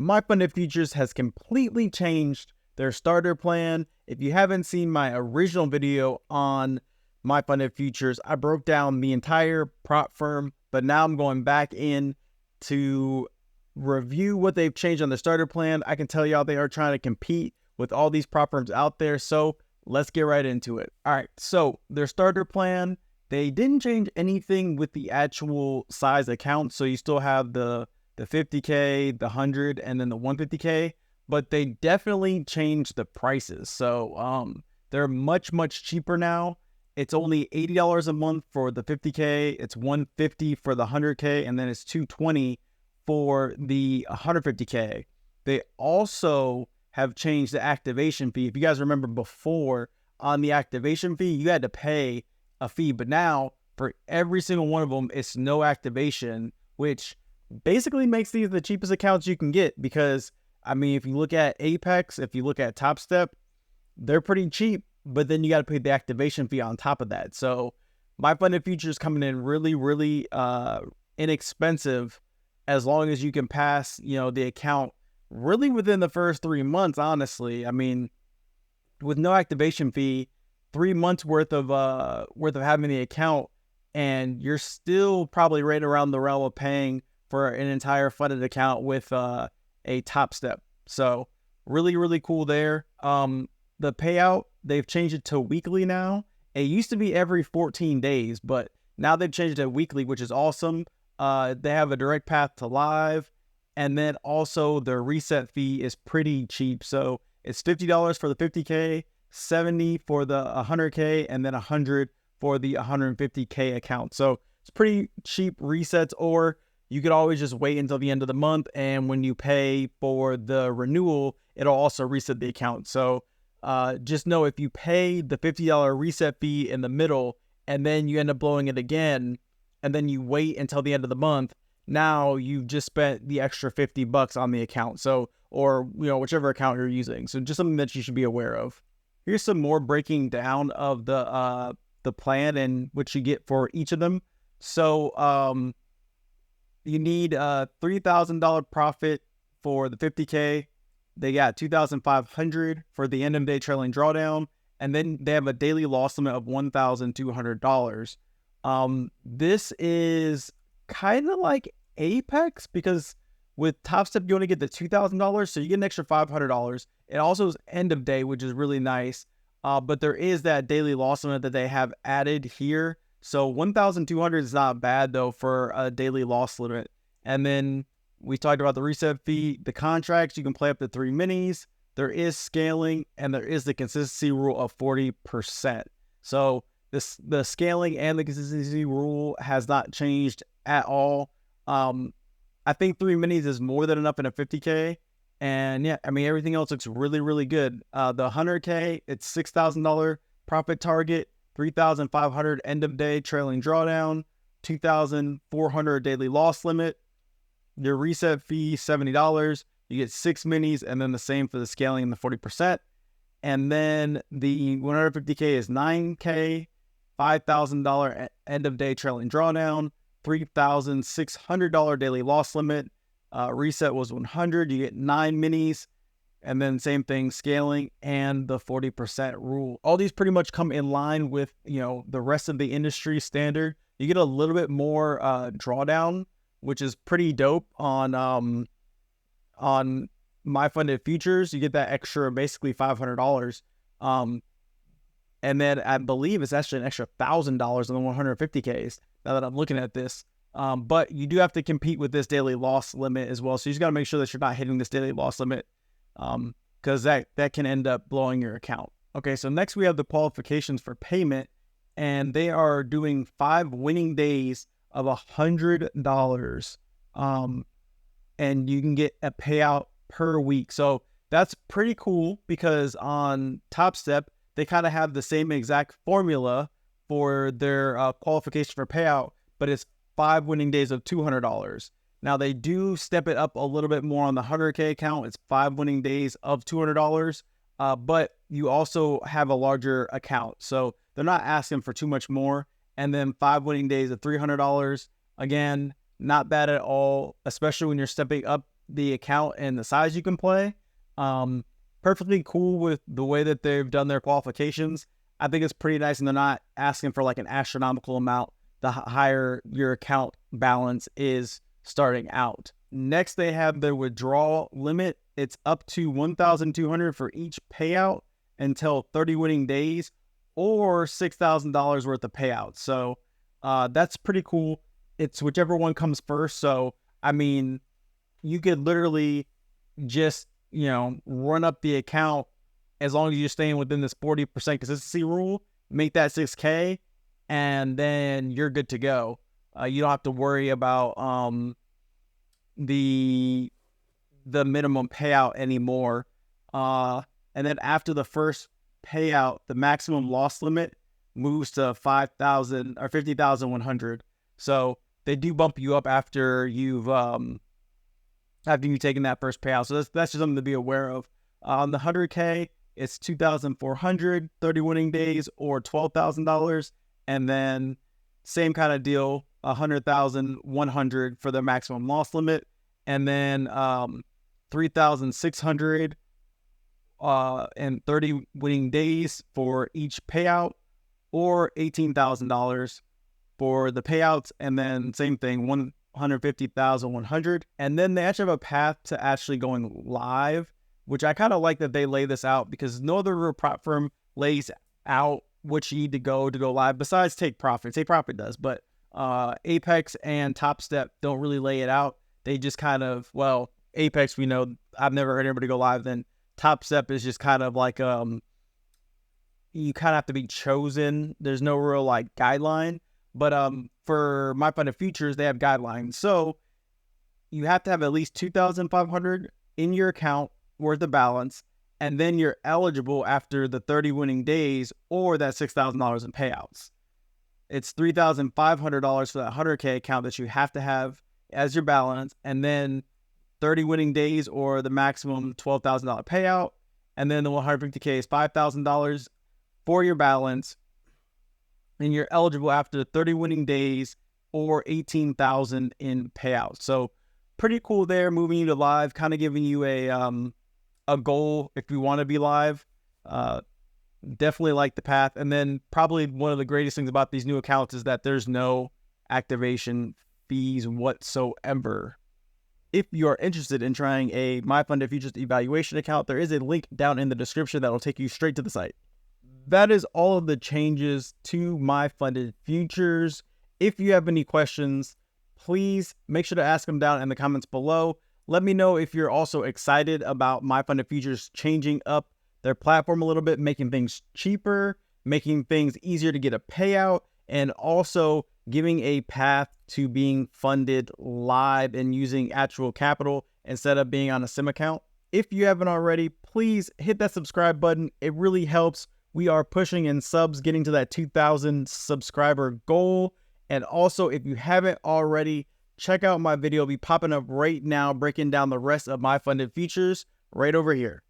MyFunded Futures has completely changed their starter plan. If you haven't seen my original video on MyFunded Futures, I broke down the entire prop firm, but now I'm going back in to review what they've changed on the starter plan. I can tell y'all they are trying to compete with all these prop firms out there, so let's get right into it. All right, so their starter plan, they didn't change anything with the actual size account, so you still have the 50K, the 100, and then the 150K, but they definitely changed the prices. So they're much cheaper now. It's only $80 a month for the 50K, it's $150 for the 100K, and then it's $220 for the 150K. They also have changed the activation fee. If you guys remember before, on the activation fee, you had to pay a fee, but now for every single one of them, it's no activation, which basically makes these the cheapest accounts you can get. Because I mean, if you look at Apex, if you look at Top Step, they're pretty cheap, but then you got to pay the activation fee on top of that. So MyFunded Futures coming in really inexpensive, as long as you can pass, the account really within the first 3 months. Honestly, I mean, with no activation fee, 3 months worth of having the account, and you're still probably right around the realm of paying for an entire funded account with a Top Step. So really cool there. The payout, they've changed it to weekly now. It used to be every 14 days, but now they've changed it to weekly, which is awesome. They have a direct path to live, and then also their reset fee is pretty cheap. So it's $50 for the 50K, $70 for the 100K, and then $100 for the 150K account. So it's pretty cheap resets, or you could always just wait until the end of the month, and when you pay for the renewal, it'll also reset the account. So just know, if you pay the $50 reset fee in the middle, and then you end up blowing it again, and then you wait until the end of the month, now you've just spent the extra $50 on the account. So, or whichever account you're using. So just something that you should be aware of. Here's some more breaking down of the plan and what you get for each of them. So you need $3,000 profit for the 50K. They got $2,500 for the end of day trailing drawdown, and then they have a daily loss limit of $1,200. This is kind of like Apex, because with Top Step you only get the $2,000, so you get an extra $500. It also is end of day, which is really nice. But there is that daily loss limit that they have added here. So 1,200 is not bad though for a daily loss limit. And then we talked about the reset fee, the contracts. You can play up to 3 minis. There is scaling, and there is the consistency rule of 40%. So the scaling and the consistency rule has not changed at all. I think 3 minis is more than enough in a 50K. And yeah, I mean, everything else looks really good. The 100K, it's $6,000 profit target, 3,500 end of day trailing drawdown, 2,400 daily loss limit. Your reset fee, $70. You get 6 minis, and then the same for the scaling and the 40%. And then the 150K is $9K, $5,000 end of day trailing drawdown, $3,600 daily loss limit. Reset was 100. You get 9 minis, and then same thing, scaling and the 40% rule. All these pretty much come in line with the rest of the industry standard. You get a little bit more drawdown, which is pretty dope on MyFunded Futures. You get that extra basically $500. And then I believe it's actually an extra $1,000 on the 150Ks, now that I'm looking at this. But you do have to compete with this daily loss limit as well. So you just got to make sure that you're not hitting this daily loss limit, because that can end up blowing your account. Okay, so next we have the qualifications for payment, and they are doing 5 winning days of $100. And you can get a payout per week. So that's pretty cool, because on Top Step, they kind of have the same exact formula for their qualification for payout, but it's 5 winning days of $200. Now they do step it up a little bit more on the 100K account. It's 5 winning days of $200, but you also have a larger account, so they're not asking for too much more. And then 5 winning days of $300. Again, not bad at all, especially when you're stepping up the account and the size you can play. Perfectly cool with the way that they've done their qualifications. I think it's pretty nice, and they're not asking for like an astronomical amount the higher your account balance is starting out. Next, they have their withdrawal limit. It's up to $1,200 for each payout until 30 winning days, or $6,000 worth of payouts. So that's pretty cool. It's whichever one comes first. So, I mean, you could literally just, run up the account as long as you're staying within this 40% consistency rule, make that 6K, and then you're good to go. You don't have to worry about the minimum payout anymore. And then after the first payout, the maximum loss limit moves to 5,000 or 50,100. So they do bump you up after you've taken that first payout. So that's just something to be aware of. On the 100K, it's 2,400, 30 winning days, or $12,000. And then same kind of deal, 100,100 for the maximum loss limit, and then 3,600 and 30 winning days for each payout, or $18,000 for the payouts, and then same thing, 150,100. And then they actually have a path to actually going live, which I kind of like that they lay this out, because no other real prop firm lays out what you need to go live besides Take Profit. Take Profit does, but Apex and Top Step don't really lay it out. They just kind of, well, Apex, we know, I've never heard anybody go live. Then Top Step is just kind of like, you kind of have to be chosen. There's no real like guideline, but for My Funded Futures, they have guidelines. So you have to have at least 2,500 in your account worth of balance, and then you're eligible after the 30 winning days, or that $6,000 in payouts. It's $3,500 for that 100K account that you have to have as your balance, and then 30 winning days, or the maximum $12,000 payout, and then the 150K is $5,000 for your balance, and you're eligible after 30 winning days, or $18,000 in payouts. So pretty cool there, moving you to live, kind of giving you a goal if you want to be live. Definitely like the path. And then probably one of the greatest things about these new accounts is that there's no activation fees whatsoever. If you're interested in trying a My Funded Futures evaluation account, there is a link down in the description that will take you straight to the site. That is all of the changes to My Funded Futures. If you have any questions, please make sure to ask them down in the comments below. Let me know if you're also excited about My Funded Futures changing up their platform a little bit, making things cheaper, making things easier to get a payout, and also giving a path to being funded live and using actual capital instead of being on a sim account. If you haven't already, please hit that subscribe button. It really helps. We are pushing in subs, getting to that 2,000 subscriber goal. And also, if you haven't already, check out my video. It'll be popping up right now, breaking down the rest of My Funded Futures right over here.